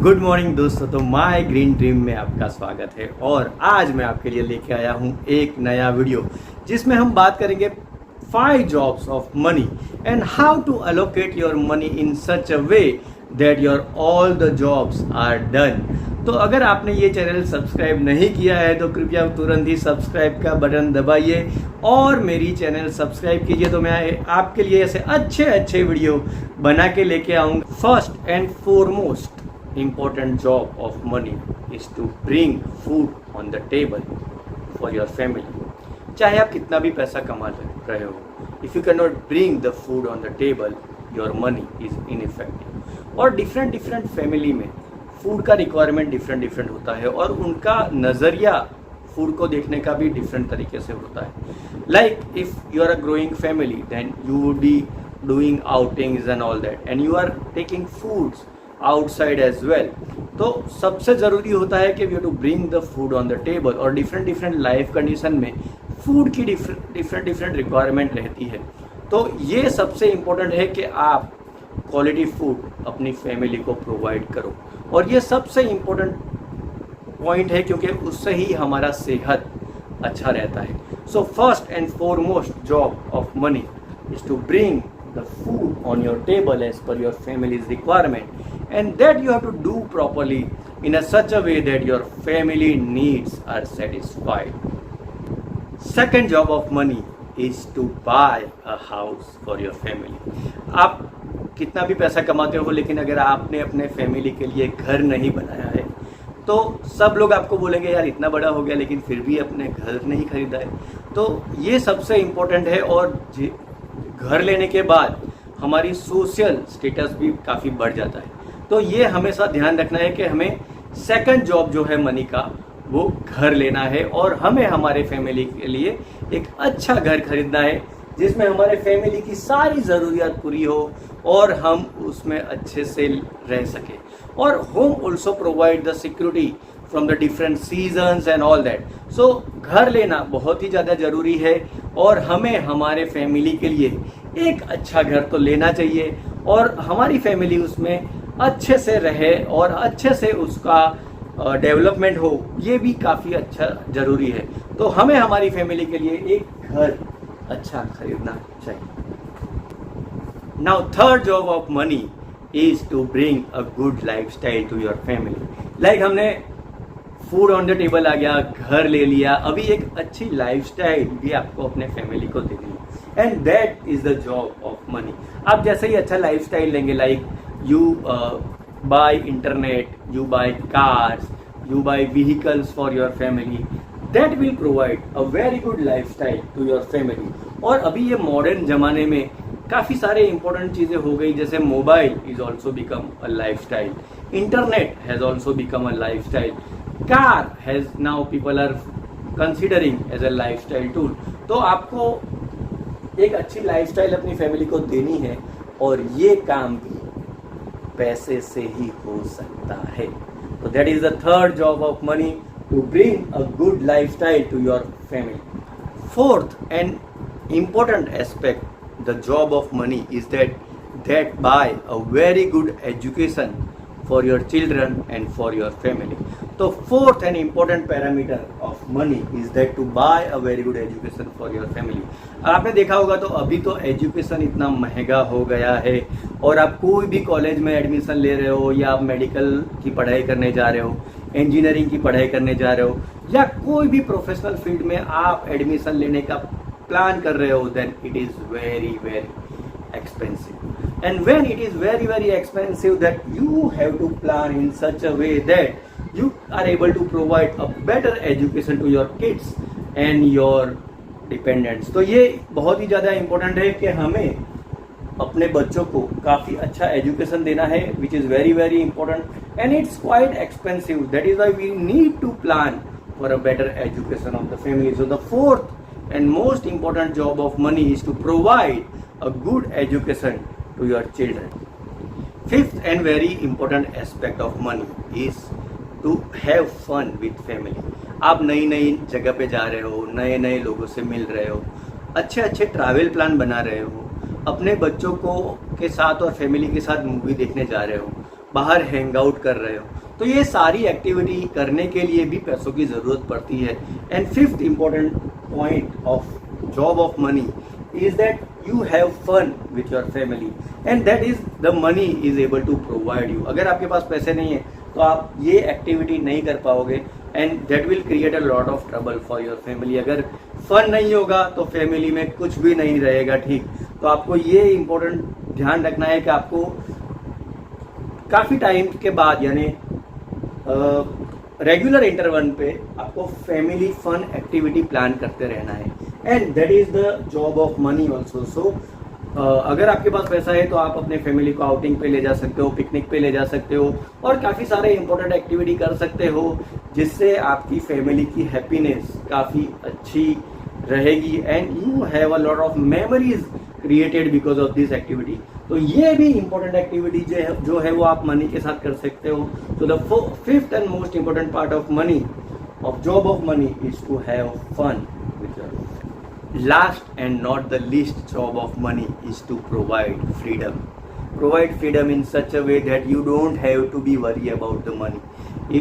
Good morning दोस्तों। तो my green dream में आपका स्वागत है और आज मैं आपके लिए लेके आया हूँ एक नया वीडियो जिसमें हम बात करेंगे 5 jobs of money and how to allocate your money in such a way that your all the jobs are done. तो अगर आपने ये चैनल सब्सक्राइब नहीं किया है तो कृपया तुरंत ही सब्सक्राइब का बटन दबाइए और मेरी चैनल सब्सक्राइब कीजिए। तो मैं आपके लिए ऐसे अच्छे वीडियो बना के लेके आऊँगा। First and foremost important job of money is to bring food on the table for your family। चाहे आप कितना भी पैसा कमा रहे हो, if you cannot bring the food on the table, your money is ineffective। और different फैमिली में फूड का रिक्वायरमेंट डिफरेंट होता है और उनका नज़रिया फूड को देखने का भी डिफरेंट तरीके से होता है। Like if you are a growing family then you would be doing outings and all that and you are taking foods outside as well. तो सबसे ज़रूरी होता है कि we to bring the food on the table. और different life condition में food की different requirement रहती है। तो ये सबसे इम्पोर्टेंट है कि आप क्वालिटी फूड अपनी फैमिली को प्रोवाइड करो और ये सबसे इम्पोर्टेंट पॉइंट है क्योंकि उससे ही हमारा सेहत अच्छा रहता है। So first and foremost job of money is to bring the food on your table as per your family's requirement and that you have to do properly in a such a way that your family needs are satisfied। Second job of money is to buy a house for your family। आप कितना भी पैसा कमाते हो लेकिन अगर आपने अपने फैमिली के लिए घर नहीं बनाया है तो सब लोग आपको बोलेंगे यार इतना बड़ा हो गया लेकिन फिर भी अपने घर नहीं खरीदा है। तो ये सबसे इम्पोर्टेंट है और घर लेने के बाद हमारी सोशल स्टेटस भी काफ़ी बढ़ जाता है। तो ये हमेशा ध्यान रखना है कि हमें सेकंड जॉब जो है मनी का वो घर लेना है और हमें हमारे फैमिली के लिए एक अच्छा घर खरीदना है जिसमें हमारे फैमिली की सारी ज़रूरियात पूरी हो और हम उसमें अच्छे से रह सकें। और home also provide the security from the different seasons and all that. So घर लेना बहुत ही ज़्यादा ज़रूरी है और हमें हमारे फैमिली के लिए एक अच्छा घर तो लेना चाहिए और हमारी फैमिली उसमें अच्छे से रहे और अच्छे से उसका डेवलपमेंट हो, ये भी काफ़ी अच्छा ज़रूरी है। तो हमें हमारी फैमिली के लिए एक घर अच्छा खरीदना चाहिए। Now third job of money is to bring a good life style to your family. Like हमने फूड ऑन द टेबल आ गया, घर ले लिया, अभी एक अच्छी लाइफस्टाइल भी आपको अपने फैमिली को देनी है and that is the job of money. आप जैसे ही अच्छा लाइफस्टाइल लेंगे like you buy internet, you buy cars, you buy vehicles for your family, that will provide a very good lifestyle to your family. और अभी ये modern ज़माने में काफ़ी सारे इंपॉर्टेंट चीज़ें हो गई जैसे mobile is also become a lifestyle, internet has also become a lifestyle, car has now people are considering as a lifestyle tool. तो आपको एक अच्छी लाइफस्टाइल अपनी फैमिली को देनी है और ये काम भी पैसे से ही हो सकता है। तो that is the third job of money, to bring a good lifestyle to your family. Fourth and important aspect the job of money is that buy a very good education for your children and for your family। तो fourth and important parameter of money is that to buy a very good education for your family। आपने देखा होगा तो अभी तो education इतना महंगा हो गया है और आप कोई भी कॉलेज में एडमिशन ले रहे हो या आप मेडिकल की पढ़ाई करने जा रहे हो, इंजीनियरिंग की पढ़ाई करने जा रहे हो या कोई भी प्रोफेशनल फील्ड में आप एडमिशन लेने का प्लान कर रहे हो then it is very expensive and when it is very expensive that you have to plan in such a way that you are able to provide a better education to your kids and your dependents। तो ये बहुत ही ज़्यादा important है कि हमें अपने बच्चों को काफ़ी अच्छा एजुकेशन देना है which is very important and it's quite expensive। that is why we need to plan for a better education of the family। so the fourth and most important job of money is to provide a good education to your children। Fifth and very important aspect of money is to have fun with family। आप नई जगह पे जा रहे हो, नए लोगों से मिल रहे हो, अच्छे ट्रैवल प्लान बना रहे हो, अपने बच्चों को के साथ और फैमिली के साथ मूवी देखने जा रहे हो बाहर हैंग आउट कर रहे हो, तो ये सारी एक्टिविटी करने के लिए भी पैसों की ज़रूरत पड़ती है। And fifth important point of job of money is that you have fun with your family and that is the money is able to provide you। अगर आपके पास पैसे नहीं है तो आप ये एक्टिविटी नहीं कर पाओगे and that will create a lot of trouble for your family. अगर फन नहीं होगा तो फैमिली में कुछ भी नहीं रहेगा, ठीक। तो आपको ये इम्पोर्टेंट ध्यान रखना है कि आपको काफ़ी टाइम के बाद यानी रेगुलर इंटरवल पे आपको फैमिली फन एक्टिविटी प्लान करते रहना है and that is the job of money also. So अगर आपके पास पैसा है तो आप अपने फैमिली को आउटिंग पे ले जा सकते हो, पिकनिक पे ले जा सकते हो और काफ़ी सारे इंपॉर्टेंट एक्टिविटी कर सकते हो जिससे आपकी फैमिली की हैप्पीनेस काफ़ी अच्छी रहेगी and you have a lot of memories created because of this activity. तो ये भी इंपॉर्टेंट एक्टिविटी जो है वो आप मनी के साथ कर सकते हो। तो the fifth and most important part of money of job of money is to have fun with your. Last and not the least job of money is to provide freedom. Provide freedom in such a way that you don't have to be worried about the money.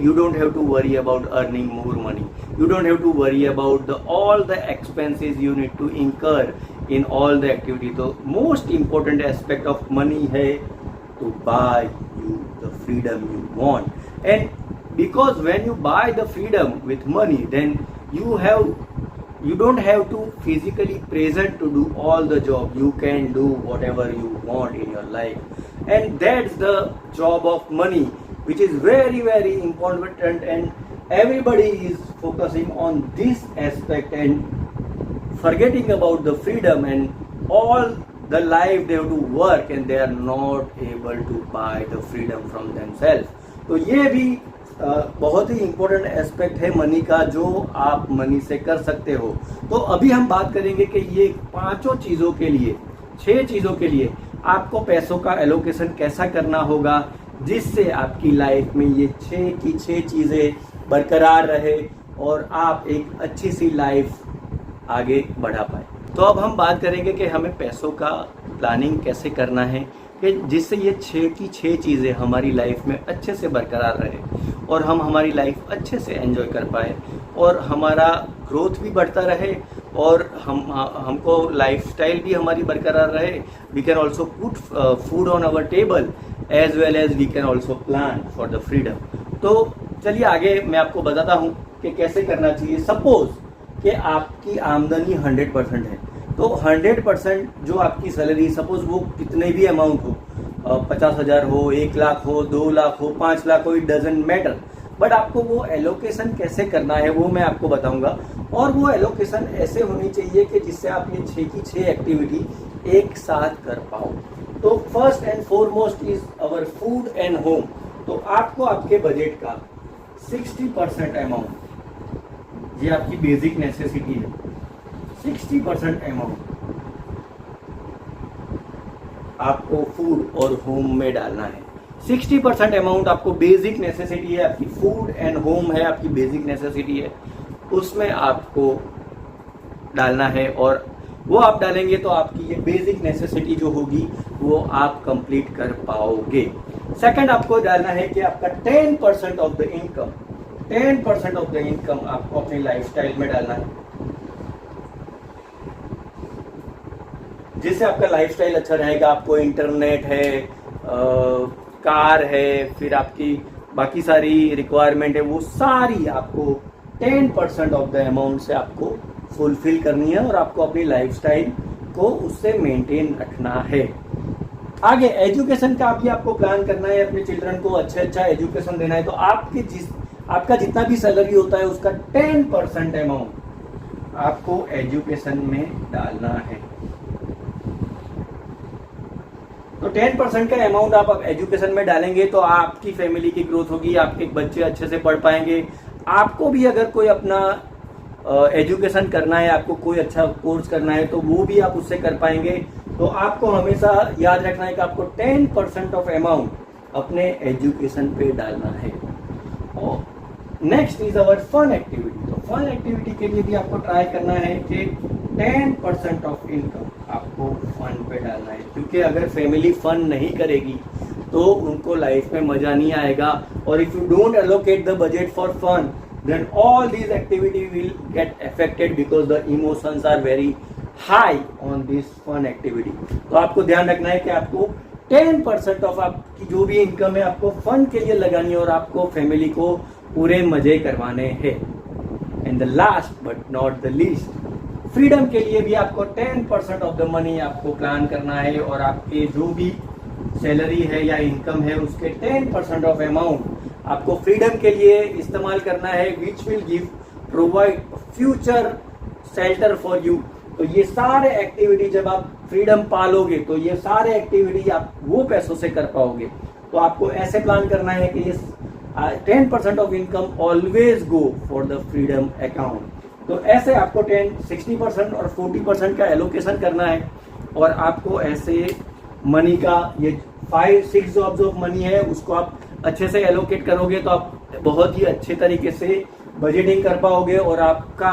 You don't have to worry about earning more money. You don't have to worry about all the expenses you need to incur in all the activity. So most important aspect of money है to buy you the freedom you want. And because when you buy the freedom with money, then you don't have to physically present to do all the job. You can do whatever you want in your life, and that's the job of money, which is very very important, and everybody is focusing on this aspect and forgetting about the freedom and all the life they have to work and they are not able to buy the freedom from themselves. तो ये भी बहुत ही important aspect है money का जो आप money से कर सकते हो। तो अभी हम बात करेंगे कि ये पांचों चीज़ों के लिए, 6 चीज़ों के लिए आपको पैसों का एलोकेशन कैसा करना होगा जिससे आपकी लाइफ में ये 6 की 6 चीज़ें बरकरार रहे और आप एक अच्छी सी लाइफ आगे बढ़ा पाए। तो अब हम बात करेंगे कि हमें पैसों का प्लानिंग कैसे करना है कि जिससे ये 6 की 6 चीज़ें हमारी लाइफ में अच्छे से बरकरार रहे और हम हमारी लाइफ अच्छे से एंजॉय कर पाए और हमारा ग्रोथ भी बढ़ता रहे और हमको लाइफस्टाइल भी हमारी बरकरार रहे। We can also put food on our table as well as we can also plan for the freedom. तो चलिए आगे मैं आपको बताता हूँ कि कैसे करना चाहिए। सपोज कि आपकी आमदनी 100% है तो 100% जो आपकी सैलरी, सपोज वो कितने भी अमाउंट हो, 50,000 हो, 1 लाख हो, 2 लाख हो, 5 लाख हो, इट डजेंट मैटर, बट आपको वो एलोकेशन कैसे करना है वो मैं आपको बताऊंगा। और वो एलोकेशन ऐसे होनी चाहिए कि जिससे आप ये 6 की 6 एक्टिविटी एक साथ कर पाओ। तो first and foremost is our food and home. तो आपको आपके बजट का 60% अमाउंट, ये आपकी बेसिक नेसेसिटी है, 60% अमाउंट आपको फूड और होम में डालना है। 60% अमाउंट आपको बेसिक नेसेसिटी है, आपकी फूड एंड होम है, आपकी बेसिक नेसेसिटी है, उसमें आपको डालना है और वो आप डालेंगे तो आपकी ये बेसिक नेसेसिटी जो होगी वो आप कंप्लीट कर पाओगे। सेकंड आपको डालना है कि आपका 10% of the income, 10% of the income आपको अपनी लाइफस्टाइल में डालना है जिससे आपका लाइफस्टाइल अच्छा रहेगा। आपको इंटरनेट है, कार है, फिर आपकी बाकी सारी रिक्वायरमेंट है, वो सारी आपको 10% ऑफ द अमाउंट से आपको फुलफिल करनी है और आपको अपनी लाइफस्टाइल को उससे मेंटेन रखना है। आगे एजुकेशन का भी आपको प्लान करना है, अपने चिल्ड्रन को अच्छा एजुकेशन देना है। तो आपका जितना भी सैलरी होता है उसका 10% अमाउंट आपको एजुकेशन में डालना है। तो 10% का अमाउंट आप एजुकेशन में डालेंगे तो आपकी फैमिली की ग्रोथ होगी, आपके बच्चे अच्छे से पढ़ पाएंगे। आपको भी अगर कोई अपना एजुकेशन करना है, आपको कोई अच्छा कोर्स करना है तो वो भी आप उससे कर पाएंगे। तो आपको हमेशा याद रखना है कि आपको 10% ऑफ अमाउंट अपने एजुकेशन पे डालना है। और next is our fun activity. तो फन एक्टिविटी के लिए भी आपको ट्राई करना है कि 10% ऑफ इनकम आपको फन पे डालना है, क्योंकि अगर फैमिली फन नहीं करेगी तो उनको लाइफ में मजा नहीं आएगा। और if you don't allocate the budget for fun, then all these activity will get affected because the emotions are very high on this fun activity। तो आपको ध्यान रखना है कि आपको 10% ऑफ आपकी जो भी इनकम है आपको फन के लिए लगानी है और आपको फैमिली को पूरे मजे करवाने हैं। And the last but not the least, freedom के लिए भी आपको 10% ऑफ द मनी आपको प्लान करना है और आपके जो भी सैलरी है या इनकम है उसके 10% ऑफ अमाउंट आपको फ्रीडम के लिए इस्तेमाल करना है, which will give provide future shelter for you. तो ये सारे एक्टिविटी जब आप फ्रीडम पालोगे तो ये सारे एक्टिविटी आप वो पैसों से कर पाओगे। तो आपको ऐसे प्लान करना है कि ये 10% of income always go for the freedom account. तो ऐसे आपको 60% और 40% का एलोकेशन करना है और आपको ऐसे मनी का ये 5-6 जॉब्स ऑफ मनी है उसको आप अच्छे से एलोकेट करोगे तो आप बहुत ही अच्छे तरीके से बजटिंग कर पाओगे और आपका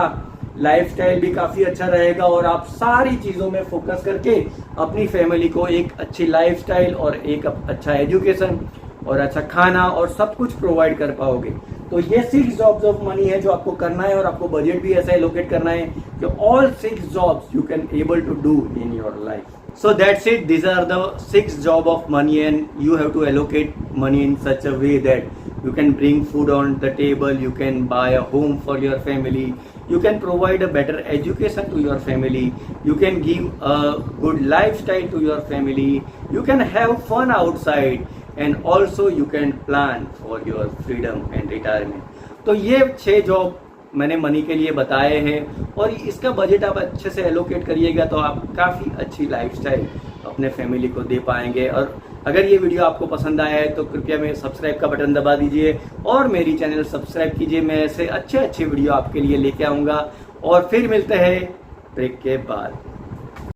लाइफस्टाइल भी काफी अच्छा रहेगा और आप सारी चीजों में फोकस करके अपनी फैमिली को एक अच्छी लाइफस्टाइल और एक अच्छा एजुकेशन और अच्छा खाना और सब कुछ प्रोवाइड कर पाओगे। तो ये 6 जॉब्स ऑफ मनी है जो आपको करना है और आपको बजट भी ऐसा एलोकेट करना है कि all 6 jobs you can able to do in your life. So that's it. These are the 6 job of money and you have to allocate money in such a way that you can bring food on the table, you can buy a home for your family, you can provide a better education to your family, you can give a good lifestyle to your family, you can have fun outside and also you can plan for your freedom and retirement। तो ये 6 job मैंने money के लिए बताए हैं और इसका budget आप अच्छे से एलोकेट करिएगा तो आप काफ़ी अच्छी लाइफस्टाइल अपने फैमिली को दे पाएंगे। और अगर ये वीडियो आपको पसंद आया है तो कृपया मेरे सब्सक्राइब का बटन दबा दीजिए और मेरी चैनल सब्सक्राइब कीजिए। मैं ऐसे अच्छे वीडियो आपके लिए लेके आऊँगा और फिर मिलते हैं ब्रेक के बाद।